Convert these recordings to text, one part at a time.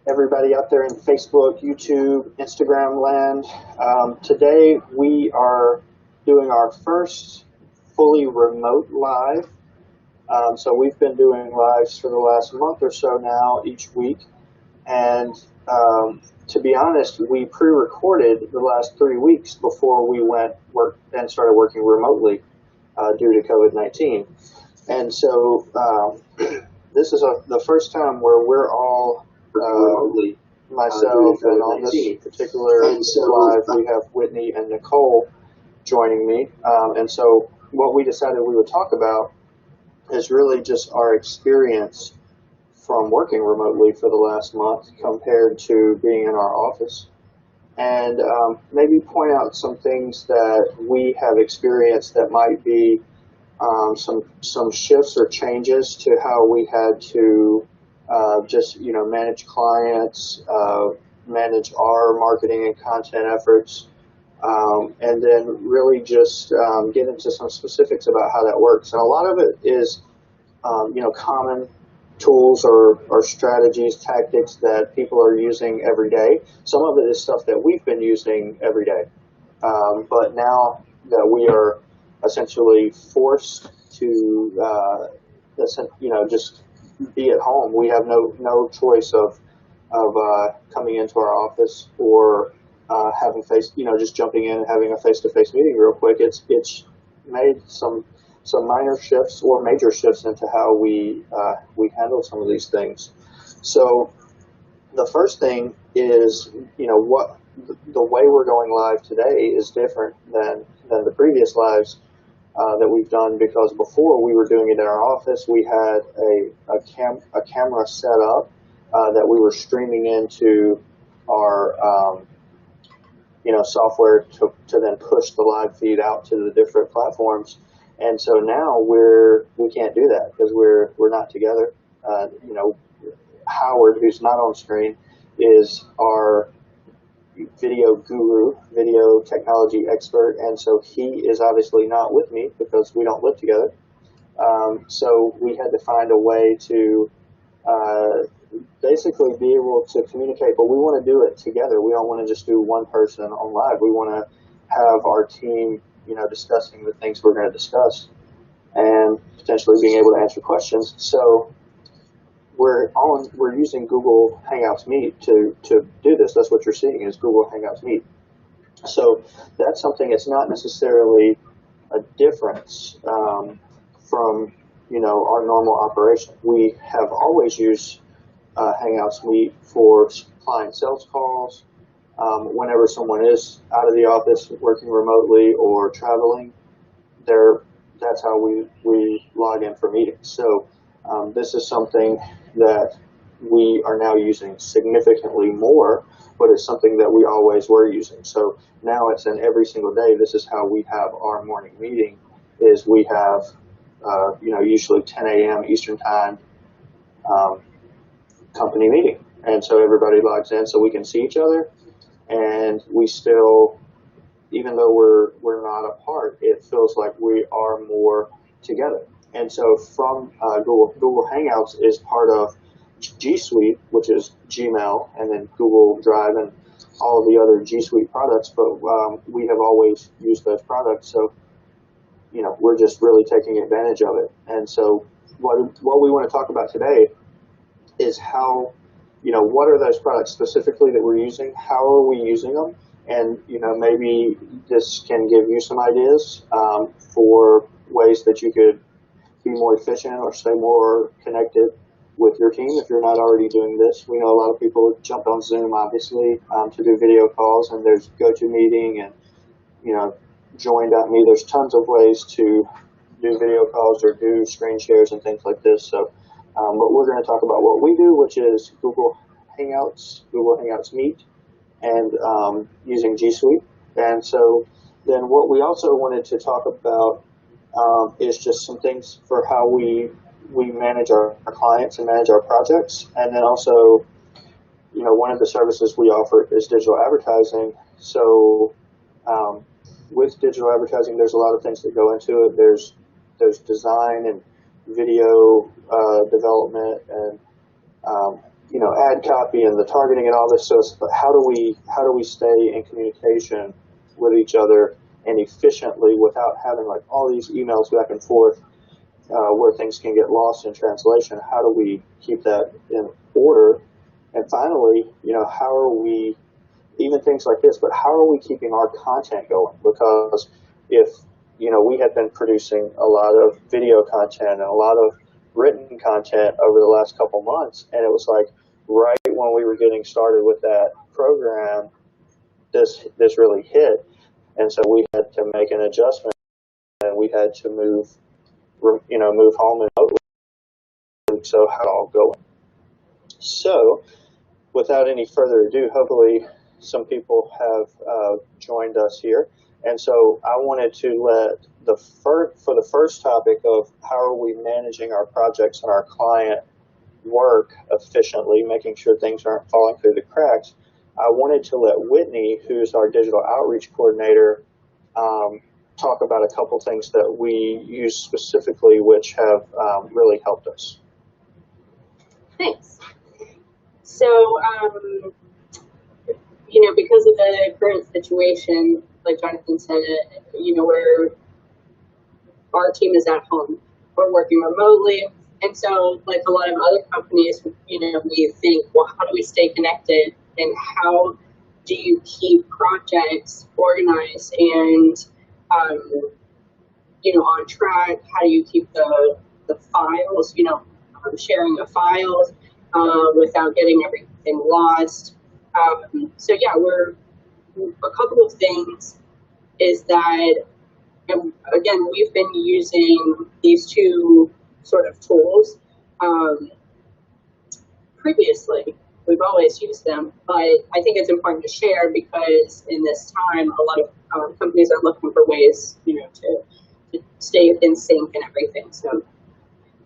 everybody out there in Facebook, YouTube, Instagram land. Today we are doing our first fully remote live. So we've been doing lives for the last month or so now each week. And to be honest, we pre-recorded the last 3 weeks before we went work and started working remotely due to COVID-19. And so this is the first time where we're all remotely, myself, and on this particular live we have Whitney and Nicole joining me. And so what we decided we would talk about is really just our experience from working remotely for the last month compared to being in our office, and maybe point out some things that we have experienced that might be some shifts or changes to how we had to just manage clients, manage our marketing and content efforts, and then really just get into some specifics about how that works. And a lot of it is common tools or strategies, tactics that people are using every day. Some of it is stuff that we've been using every day. But now that we are essentially forced to, just be at home, we have no choice of coming into our office or having just jumping in and having a face-to-face meeting real quick. It's made some minor shifts or major shifts into how we handle some of these things. So the first thing is, what the way we're going live today is different than the previous lives that we've done, because before we were doing it in our office, we had a camera set up that we were streaming into our software to then push the live feed out to the different platforms. And so now we can't do that because we're not together. Howard, who's not on screen, is our video guru, video technology expert, and so he is obviously not with me because we don't live together. So we had to find a way to basically be able to communicate, but we want to do it together. We don't want to just do one person on live. We want to have our team discussing the things we're going to discuss and potentially being able to answer questions. So we're using Google Hangouts Meet to do this. That's what you're seeing is Google Hangouts Meet. So that's something, it's not necessarily a difference from our normal operation. We have always used Hangouts Meet for client sales calls. Whenever someone is out of the office working remotely or traveling, that's how we log in for meetings. So this is something that we are now using significantly more, but it's something that we always were using. So now it's in every single day. This is how we have our morning meeting, is we have usually 10 a.m. Eastern time company meeting. And so everybody logs in so we can see each other. And we still, even though we're not apart, it feels like we are more together. And so from Google Hangouts is part of G Suite, which is Gmail, and then Google Drive and all of the other G Suite products. But we have always used those products, so we're just really taking advantage of it. And so what we want to talk about today is how. What are those products specifically that we're using? How are we using them? And, maybe this can give you some ideas for ways that you could be more efficient or stay more connected with your team if you're not already doing this. We know a lot of people jump on Zoom, obviously, to do video calls, and there's GoToMeeting and, Join.me. There's tons of ways to do video calls or do screen shares and things like this. So, but we're going to talk about what we do, which is Google Hangouts Meet, and using G Suite. And so then what we also wanted to talk about is just some things for how we manage our clients and manage our projects. And then also, one of the services we offer is digital advertising. So with digital advertising, there's a lot of things that go into it. There's design and video development and ad copy and the targeting and all this. So it's how do we stay in communication with each other and efficiently without having like all these emails back and forth where things can get lost in translation? How do we keep that in order? And finally, how are we, even things like this, but how are we keeping our content going? Because if, we had been producing a lot of video content and a lot of written content over the last couple months, and it was like right when we were getting started with that program, this really hit. And so we had to make an adjustment, and we had to move home and remotely. So how it all going? So without any further ado, hopefully some people have joined us here. And so I wanted to let for the first topic of how are we managing our projects and our client work efficiently, making sure things aren't falling through the cracks, I wanted to let Whitney, who's our digital outreach coordinator, talk about a couple things that we use specifically, which have really helped us. Thanks. So, because of the current situation, like Jonathan said, where our team is at home, we're working remotely. And so, like a lot of other companies, we think, well, how do we stay connected? And how do you keep projects organized and, on track? How do you keep the files, sharing the files without getting everything lost? So yeah, a couple of things is that, again, we've been using these two sort of tools previously. We've always used them, but I think it's important to share because in this time, a lot of companies are looking for ways, to stay in sync and everything. So,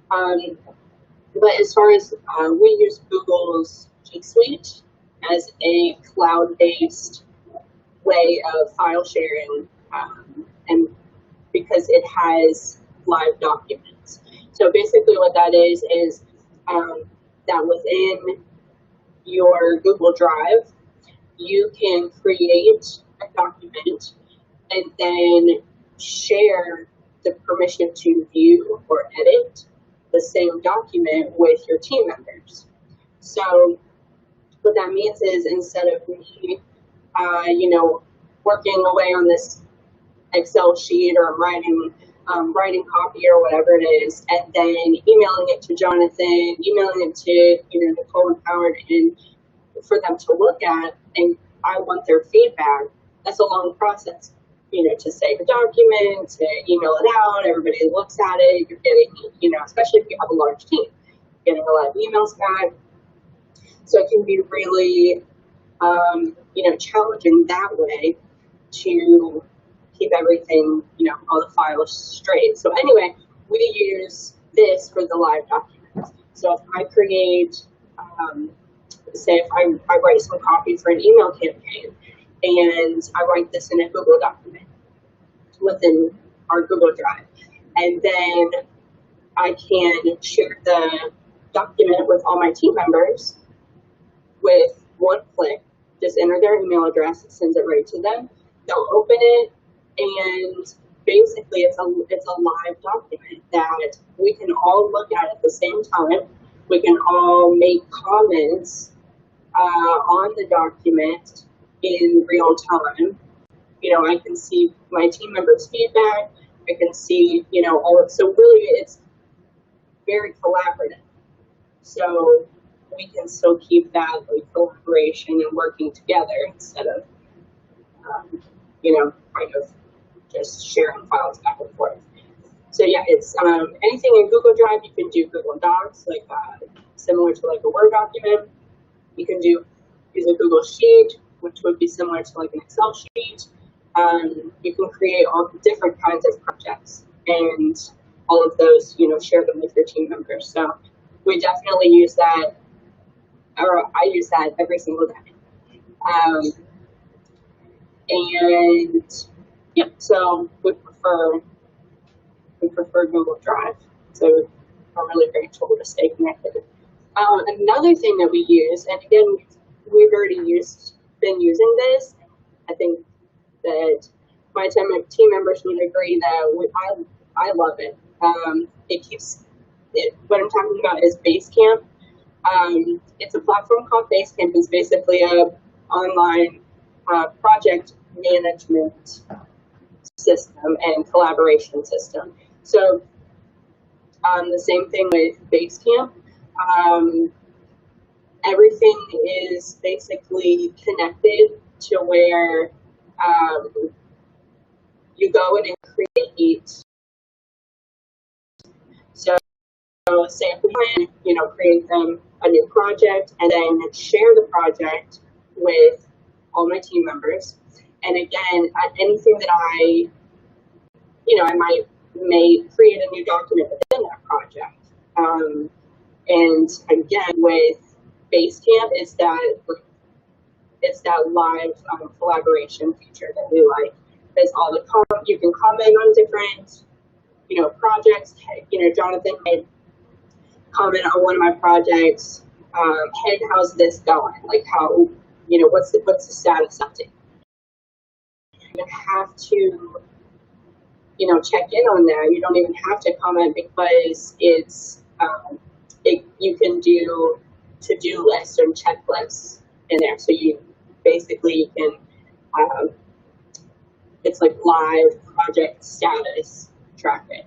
but as far as we use Google's G Suite as a cloud-based way of file sharing, and because it has live documents. So basically what that is that within your Google Drive, you can create a document and then share the permission to view or edit the same document with your team members. So what that means is instead of me, working away on this Excel sheet or writing copy or whatever it is, and then emailing it to Jonathan, emailing it to Nicole and Howard, and for them to look at, and I want their feedback. That's a long process, to save a document, to email it out. Everybody looks at it. You're getting, especially if you have a large team, getting a lot of emails back. So it can be really, challenging that way to keep everything, all the files straight. So anyway, we use this for the live documents. So if I create, say if I write some copy for an email campaign, and I write this in a Google document within our Google Drive, and then I can share the document with all my team members with one click. Just enter their email address, it sends it right to them. They'll open it, and basically it's a live document that we can all look at the same time. We can all make comments on the document in real time. I can see my team members' feedback. I can see, all of, so really it's very collaborative. So we can still keep that like collaboration and working together instead of, kind of just sharing files back and forth. So yeah, it's anything in Google Drive. You can do Google Docs, like similar to like a Word document. You can use a Google Sheet, which would be similar to like an Excel sheet. You can create all different kinds of projects, and all of those, share them with your team members. So we definitely use that, or I use that every single day. And yeah, so we prefer Google Drive. So a really great tool to stay connected. Another thing that we use, and again, we've already been using this. I think that my team members would agree that I love it. It keeps it. What I'm talking about is Basecamp. It's a platform called Basecamp. It's basically a online project management system and collaboration system. So the same thing with Basecamp. Everything is basically connected to where you go in and create. So say if we can, create them a new project and then share the project with all my team members. And again, anything that I may create a new document within that project. And again, with Basecamp, it's that live collaboration feature that we like. There's all the you can comment on different, projects. Jonathan made comment on one of my projects. Hey, how's this going? Like how, what's the status update? You have to, check in on that. You don't even have to comment because it's you can do to-do lists and checklists in there. So you can it's like live project status tracking.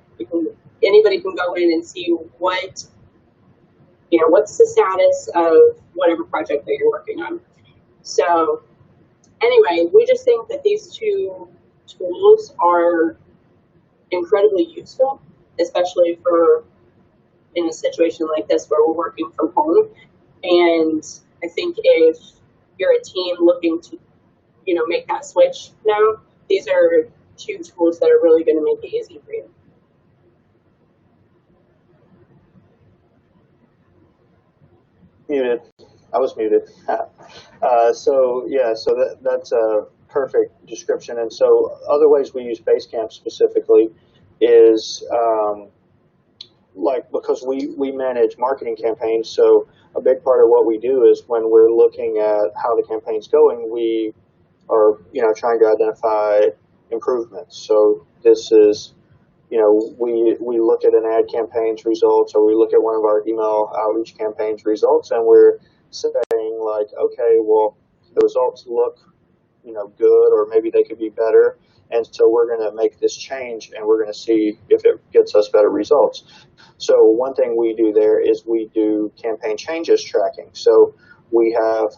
Anybody can go in and see what's the status of whatever project that you're working on. So anyway, we just think that these two tools are incredibly useful, especially for in a situation like this where we're working from home. And I think if you're a team looking to, make that switch now, these are two tools that are really going to make it easy for you. Muted. I was muted. So that's a perfect description. And so other ways we use Basecamp specifically is because we manage marketing campaigns. So a big part of what we do is when we're looking at how the campaign's going, we are trying to identify improvements. So this is we look at an ad campaign's results, or we look at one of our email outreach campaigns results, and we're saying like, okay, well, the results look, good, or maybe they could be better. And so we're going to make this change and we're going to see if it gets us better results. So one thing we do there is we do campaign changes tracking. So we have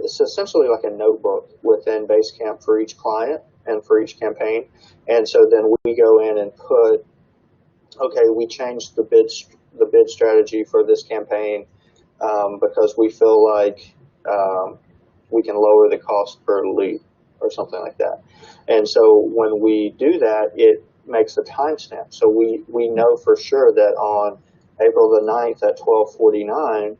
it's essentially like a notebook within Basecamp for each client and for each campaign. And so then we go in and put, okay, we changed the bid strategy for this campaign because we feel like we can lower the cost per lead or something like that. And so when we do that, it makes a timestamp. So we know for sure that on April the 9th at 12:49,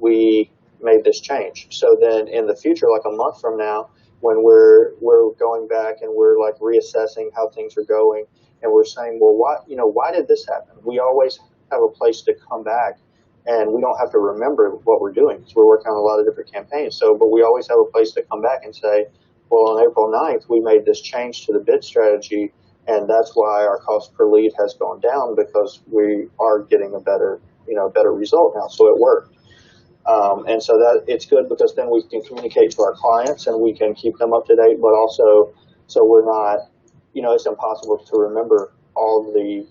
we made this change. So then in the future, like a month from now, when we're going back and we're like reassessing how things are going, and we're saying, well, why did this happen? We always have a place to come back, and we don't have to remember what we're doing because we're working on a lot of different campaigns. So, but we always have a place to come back and say, well, on April 9th, we made this change to the bid strategy, and that's why our cost per lead has gone down, because we are getting a better result now. So it worked. And so that it's good because then we can communicate to our clients and we can keep them up to date, but also so we're not, it's impossible to remember all the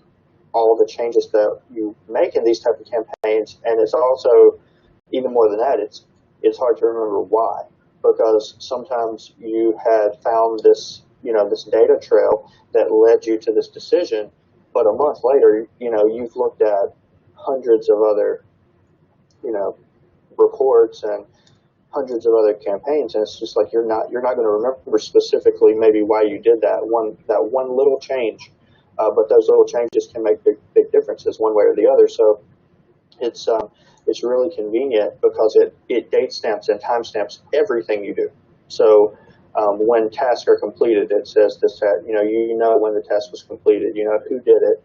changes that you make in these type of campaigns. And it's also, even more than that, it's hard to remember why, because sometimes you had found this, this data trail that led you to this decision, but a month later, you've looked at hundreds of other, reports and hundreds of other campaigns, and it's just like you're not going to remember specifically maybe why you did that one little change, but those little changes can make big differences one way or the other. So it's really convenient because it date stamps and time stamps everything you do. So when tasks are completed, it says this, when the task was completed, who did it,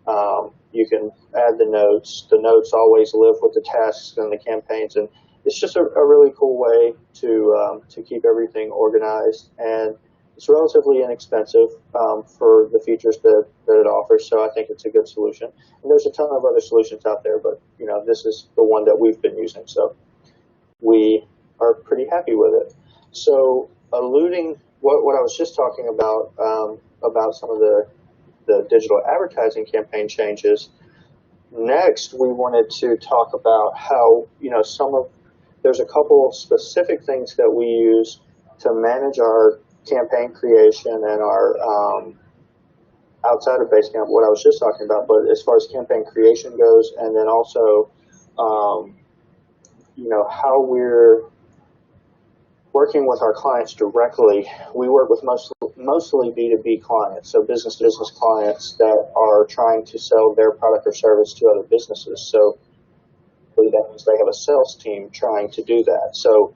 You can add the notes. The notes always live with the tasks and the campaigns, and it's just a really cool way to keep everything organized, and it's relatively inexpensive for the features that it offers. So I think it's a good solution. And there's a ton of other solutions out there, but this is the one that we've been using, so we are pretty happy with it. So alluding what I was just talking about some of the digital advertising campaign changes. Next, we wanted to talk about how, there's a couple specific things that we use to manage our campaign creation and our outside of Basecamp, what I was just talking about, but as far as campaign creation goes, and then also, how we're working with our clients directly. We work with mostly B2B clients, so business-to-business clients that are trying to sell their product or service to other businesses. So that means they have a sales team trying to do that. So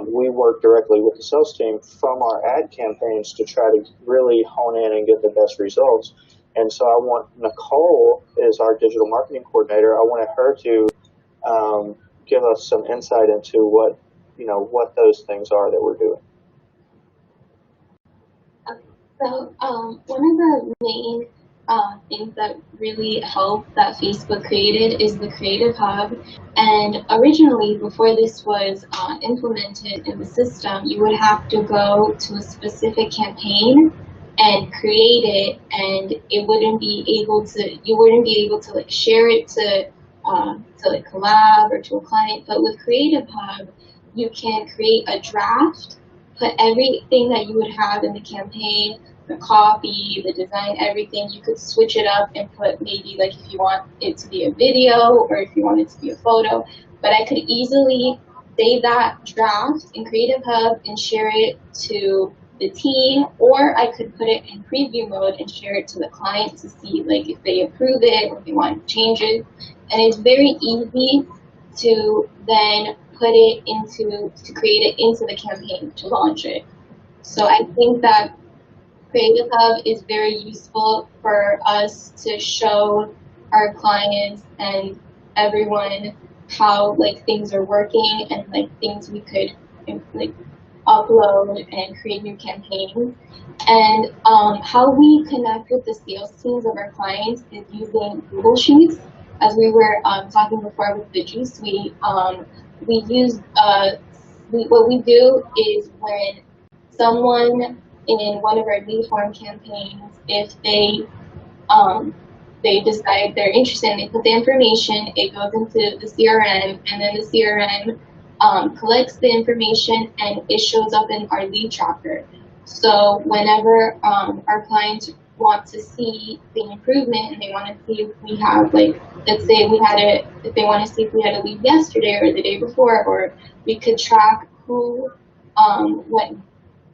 we work directly with the sales team from our ad campaigns to try to really hone in and get the best results. And so I want Nicole, is our digital marketing coordinator, I wanted her to give us some insight into what those things are that we're doing. Okay. So one of the main things that really helped that Facebook created is the Creative Hub. And originally, before this was implemented in the system, you would have to go to a specific campaign and create it, and you wouldn't be able to like share it to like collab or to a client. But with Creative Hub, you can create a draft, put everything that you would have in the campaign, the copy, the design, everything. You could switch it up and put maybe like if you want it to be a video or if you want it to be a photo. But I could easily save that draft in Creative Hub and share it to the team, or I could put it in preview mode and share it to the client to see like if they approve it or if they want to change it. And it's very easy to then to create it into the campaign to launch it. So I think that Creative Hub is very useful for us to show our clients and everyone how like things are working and like things we could like upload and create new campaigns. And how we connect with the sales teams of our clients is using Google Sheets. As we were talking before with the G Suite, we use what we do is when someone in one of our lead form campaigns, if they decide they're interested and they put the information, it goes into the CRM, and then the CRM collects the information and it shows up in our lead tracker. So whenever our clients want to see the improvement and they want to see if we have, like, let's say if they want to see if we had a lead yesterday or the day before, or we could track who, what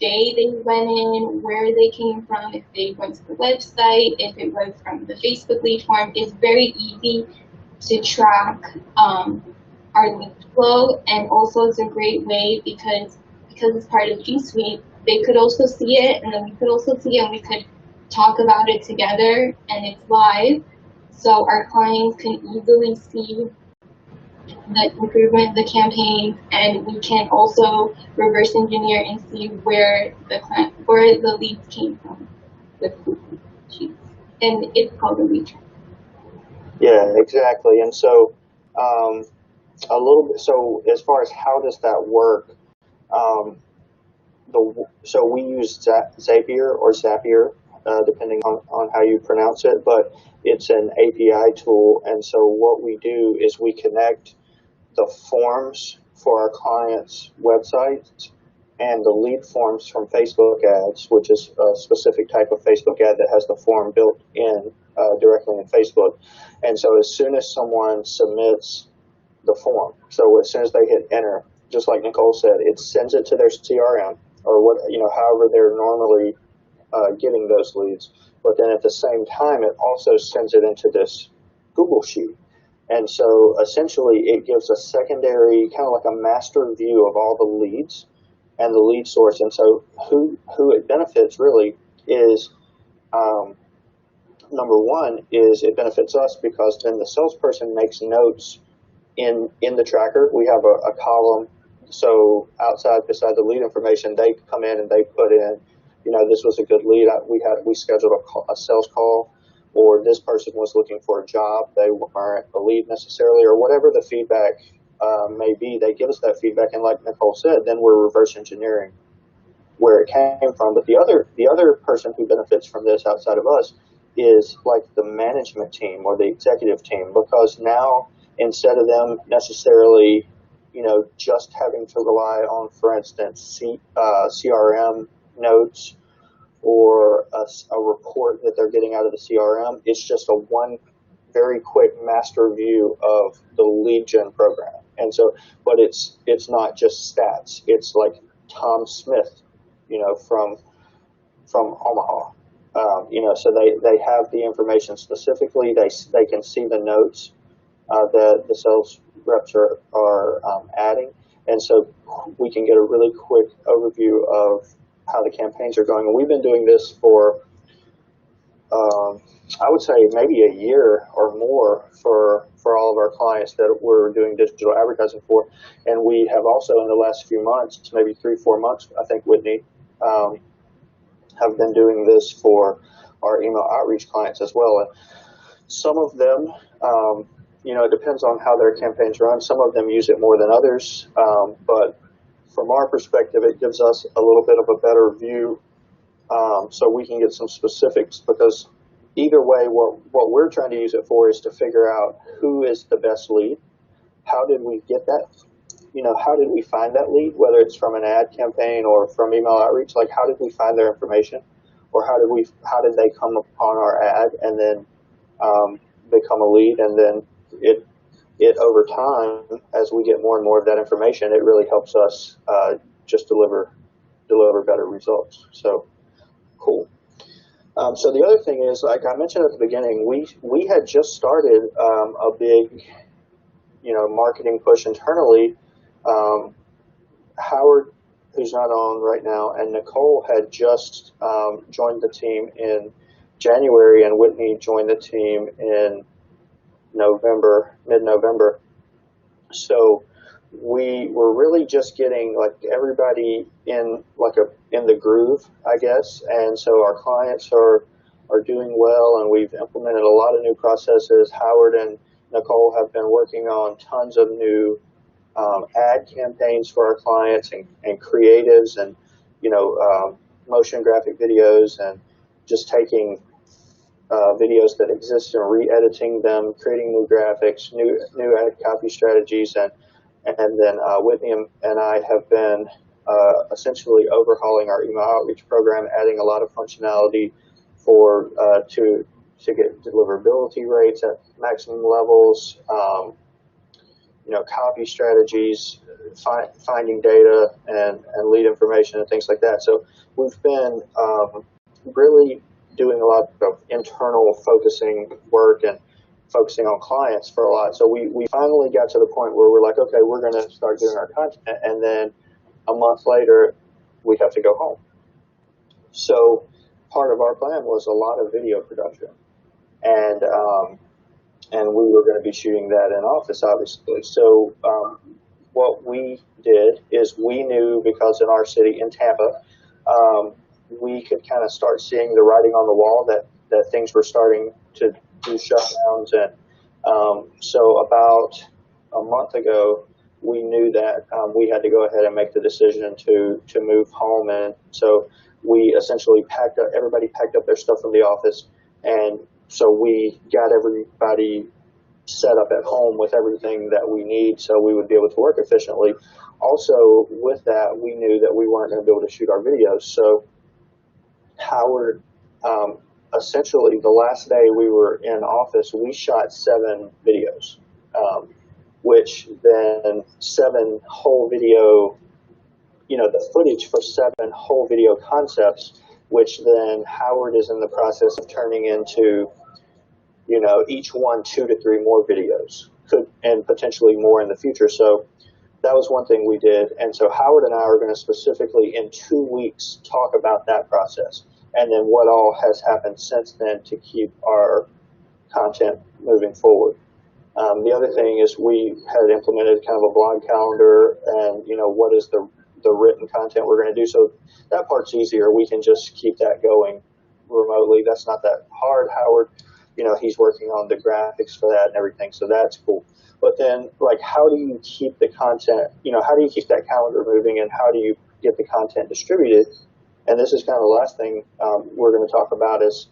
day they went in, where they came from, if they went to the website, if it was from the Facebook lead form. It's very easy to track our lead flow, and also it's a great way because it's part of G Suite, they could also see it, and then we could also see it, and we could talk about it together, and it's live, so our clients can easily see the improvement, the campaign, and we can also reverse engineer and see where the leads came from with Google Sheets, and it's called a lead tracker. Yeah, exactly. And so a little bit. So as far as how does that work? So we use Zapier or Zapier, depending on how you pronounce it, but it's an API tool. And so what we do is we connect the forms for our clients' websites and the lead forms from Facebook ads, which is a specific type of Facebook ad that has the form built in directly in Facebook. And so as soon as someone submits the form, so as soon as they hit enter, just like Nicole said, it sends it to their CRM or however they're normally getting those leads. But then at the same time, it also sends it into this Google Sheet. And so essentially it gives a secondary, kind of like a master view of all the leads and the lead source. And so who it benefits really is number one is it benefits us because then the salesperson makes notes in the tracker. We have a column, so outside beside the lead information, they come in and they put in, this was a good lead. We scheduled a sales call, or this person was looking for a job. They weren't a lead necessarily, or whatever the feedback may be. They give us that feedback, and like Nicole said, then we're reverse engineering where it came from. But the other person who benefits from this outside of us is like the management team or the executive team, because now instead of them necessarily, just having to rely on, for instance, CRM notes or a report that they're getting out of the CRM, it's just a one very quick master view of the lead gen program. And so, but it's not just stats. It's like Tom Smith, from Omaha. So they have the information specifically. They can see the notes that the sales reps are adding, and so we can get a really quick overview of how the campaigns are going. And we've been doing this for, I would say, maybe a year or more for all of our clients that we're doing digital advertising for. And we have also, in the last few months, maybe 3-4 months, I think, Whitney, have been doing this for our email outreach clients as well. And some of them, it depends on how their campaigns run. Some of them use it more than others, but from our perspective, it gives us a little bit of a better view, so we can get some specifics, because either way, what we're trying to use it for is to figure out who is the best lead. How did we get that? How did we find that lead, whether it's from an ad campaign or from email outreach? Like, how did we find their information, or how did they come upon our ad and then become a lead? And then it over time, as we get more and more of that information, it really helps us just deliver better results. So cool. So the other thing is, like I mentioned at the beginning, we had just started a big, marketing push internally. Howard, who's not on right now, and Nicole had just joined the team in January, and Whitney joined the team in mid-November. So we were really just getting like everybody in the groove, I guess. And so our clients are doing well, and we've implemented a lot of new processes. Howard and Nicole have been working on tons of new ad campaigns for our clients and creatives and, motion graphic videos, and just taking videos that exist and re-editing them, creating new graphics, new ad copy strategies, and then Whitney and I have been essentially overhauling our email outreach program, adding a lot of functionality to get deliverability rates at maximum levels, copy strategies, finding data and lead information and things like that. So we've been really doing a lot of internal focusing work and focusing on clients for a lot. So we finally got to the point where we're like, okay, we're going to start doing our content, and then a month later we have to go home. So part of our plan was a lot of video production, and we were going to be shooting that in office, obviously. So what we did is we knew, because in our city, in Tampa, we could kind of start seeing the writing on the wall that things were starting to do shutdowns. And so about a month ago, we knew that we had to go ahead and make the decision to move home. And so we essentially everybody packed up their stuff from the office. And so we got everybody set up at home with everything that we need so we would be able to work efficiently. Also, with that, we knew that we weren't going to be able to shoot our videos. So Howard, essentially the last day we were in office, we shot 7 videos, which then 7 whole video, the footage for 7 whole video concepts, which then Howard is in the process of turning into, each one 2 to 3 more videos, and potentially more in the future. So that was one thing we did. And so Howard and I are going to specifically in 2 weeks talk about that process. and then what all has happened since then to keep our content moving forward. The other thing is we had implemented kind of a blog calendar and, what is the written content we're going to do. So that part's easier. We can just keep that going remotely. That's not that hard. Howard, he's working on the graphics for that and everything. So that's cool. But then, how do you keep the content, how do you keep that calendar moving, and how do you get the content distributed? And this is kind of the last thing we're going to talk about is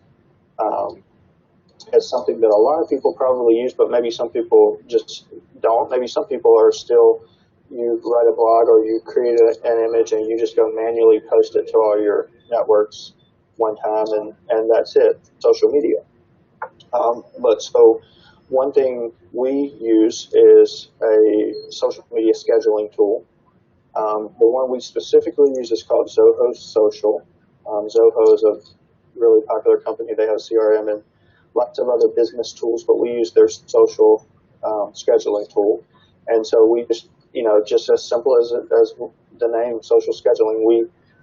as something that a lot of people probably use, but maybe some people just don't. Maybe some people are still, you write a blog or you create an image and you just go manually post it to all your networks one time and that's it, social media. But so one thing we use is a social media scheduling tool. The one we specifically use is called Zoho Social. Zoho is a really popular company. They have a CRM and lots of other business tools, but we use their social scheduling tool. And so we just as simple as the name, social scheduling,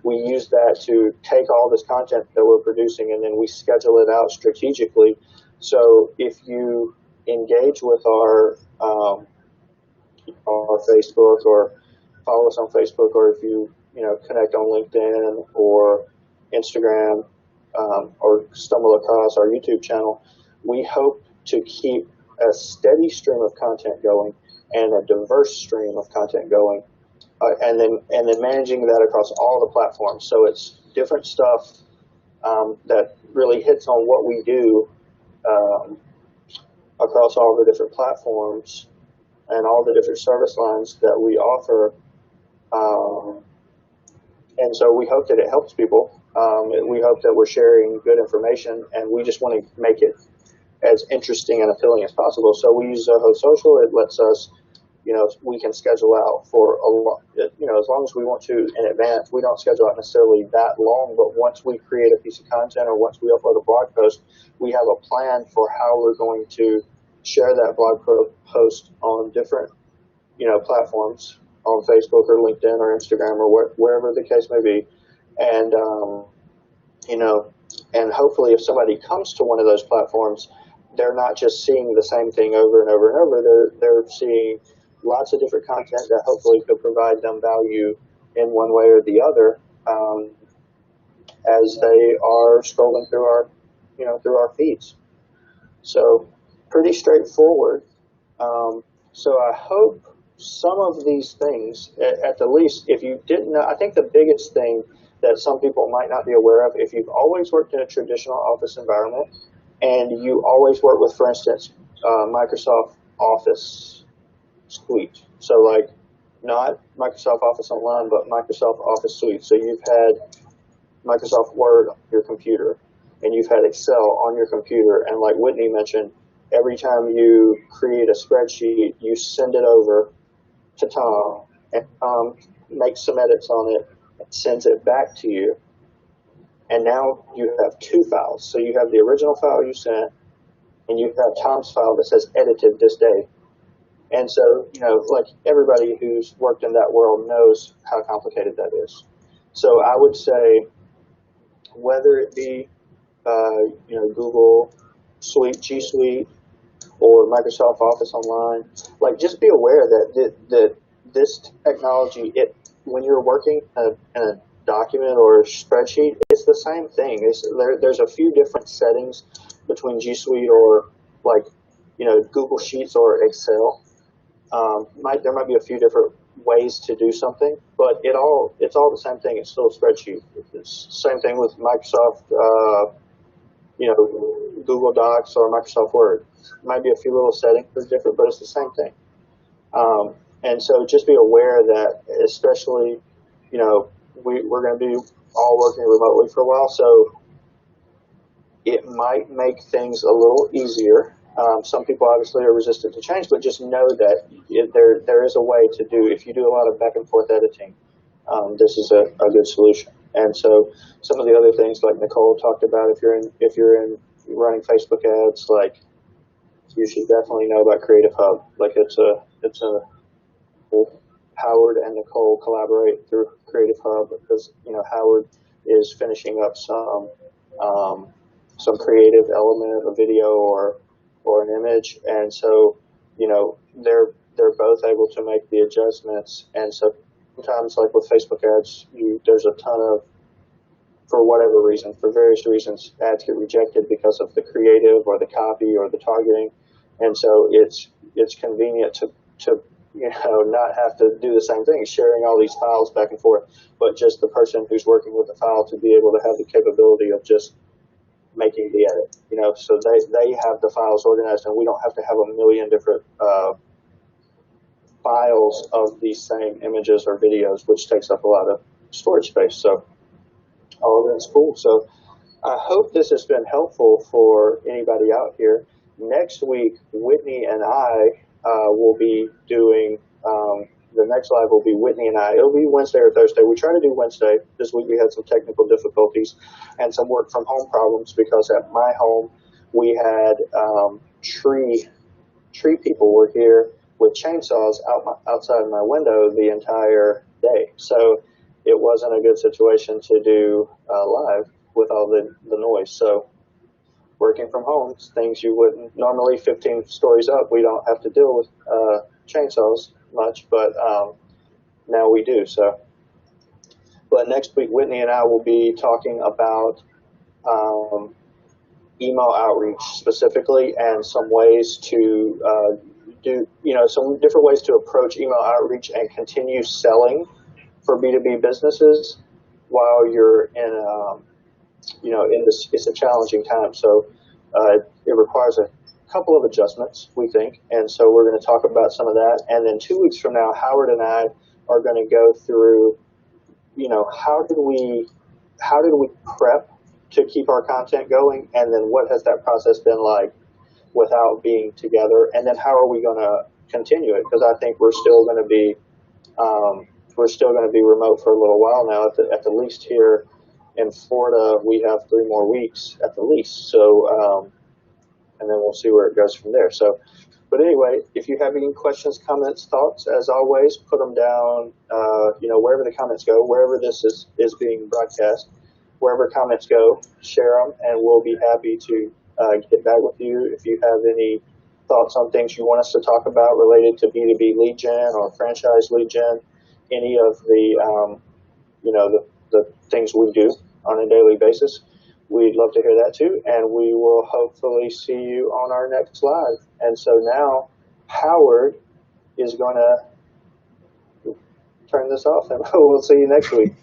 we use that to take all this content that we're producing and then we schedule it out strategically. So if you engage with our Facebook or follow us on Facebook, or if you connect on LinkedIn or Instagram, or stumble across our YouTube channel, we hope to keep a steady stream of content going and a diverse stream of content going, and then managing that across all the platforms. So it's different stuff that really hits on what we do across all the different platforms and all the different service lines that we offer. And so we hope that it helps people. We hope that we're sharing good information, and we just want to make it as interesting and appealing as possible. So we use Zoho Social. It lets us, we can schedule out for a lot, as long as we want to in advance. We don't schedule out necessarily that long, but once we create a piece of content or once we upload a blog post, we have a plan for how we're going to share that blog post on different, platforms, on Facebook or LinkedIn or Instagram or wherever the case may be. And, and hopefully if somebody comes to one of those platforms, they're not just seeing the same thing over and over and over. They're seeing lots of different content that hopefully could provide them value in one way or the other as they are scrolling through our feeds. So pretty straightforward. So I hope some of these things, at the least, if you didn't know, I think the biggest thing that some people might not be aware of, if you've always worked in a traditional office environment and you always work with, for instance, Microsoft Office Suite. So not Microsoft Office Online, but Microsoft Office Suite. So you've had Microsoft Word on your computer and you've had Excel on your computer. And like Whitney mentioned, every time you create a spreadsheet, you send it over to Tom, and Tom makes some edits on it and sends it back to you. And now you have two files. So you have the original file you sent, and you have Tom's file that says edited this day. And so, everybody who's worked in that world knows how complicated that is. So I would say, whether it be, Google Suite, G Suite, or Microsoft Office Online, just be aware that this technology, when you're working in a document or a spreadsheet, it's the same thing. There's a few different settings between G Suite or Google Sheets or Excel. There might be a few different ways to do something, but it's all the same thing. It's still a spreadsheet. It's the same thing with Microsoft, Google Docs or Microsoft Word. Might be a few little settings that are different, but it's the same thing. And so just be aware that, especially, we're going to be all working remotely for a while, so it might make things a little easier. Some people obviously are resistant to change, but just know that there is a way to do, if you do a lot of back and forth editing, this is a good solution. And so some of the other things, like Nicole talked about, if you're in running Facebook ads, you should definitely know about Creative Hub. Howard and Nicole collaborate through Creative Hub because Howard is finishing up some some creative element, a video or an image, and so they're both able to make the adjustments. And so sometimes, like with Facebook ads, there's a ton of, for whatever reason, for various reasons, ads get rejected because of the creative or the copy or the targeting, and so it's convenient to not have to do the same thing, sharing all these files back and forth, but just the person who's working with the file to be able to have the capability of just making the edit. So they have the files organized, and we don't have to have a million different files of these same images or videos, which takes up a lot of storage space. So all of that's cool. So I hope this has been helpful for anybody out here. Next week, Whitney and I will be doing, the next live will be Whitney and I. It'll be Wednesday or Thursday. We try to do Wednesday. This week we had some technical difficulties and some work from home problems because at my home we had tree people were here with chainsaws outside my window the entire day. So it wasn't a good situation to do live with all the noise. So working from home, things you wouldn't normally, 15 stories up, we don't have to deal with chainsaws much, but now we do. So, but next week, Whitney and I will be talking about email outreach specifically, and some ways to do, some different ways to approach email outreach and continue selling for B2B businesses while you're in this, it's a challenging time. So it requires a couple of adjustments, we think. And so we're going to talk about some of that. And then 2 weeks from now, Howard and I are going to go through, how did we prep to keep our content going? And then what has that process been like without being together? And then how are we going to continue it? Because I think we're still going to be remote for a little while now. At the least here in Florida, we have 3 more weeks at the least. So, and then we'll see where it goes from there. So, but anyway, if you have any questions, comments, thoughts, as always, put them down, wherever the comments go, wherever this is being broadcast, wherever comments go, share them, and we'll be happy to get back with you. If you have any thoughts on things you want us to talk about related to B2B lead gen or franchise lead gen, any of the, the things we do on a daily basis, we'd love to hear that too. And we will hopefully see you on our next live. And so now Howard is going to turn this off, and we'll see you next week.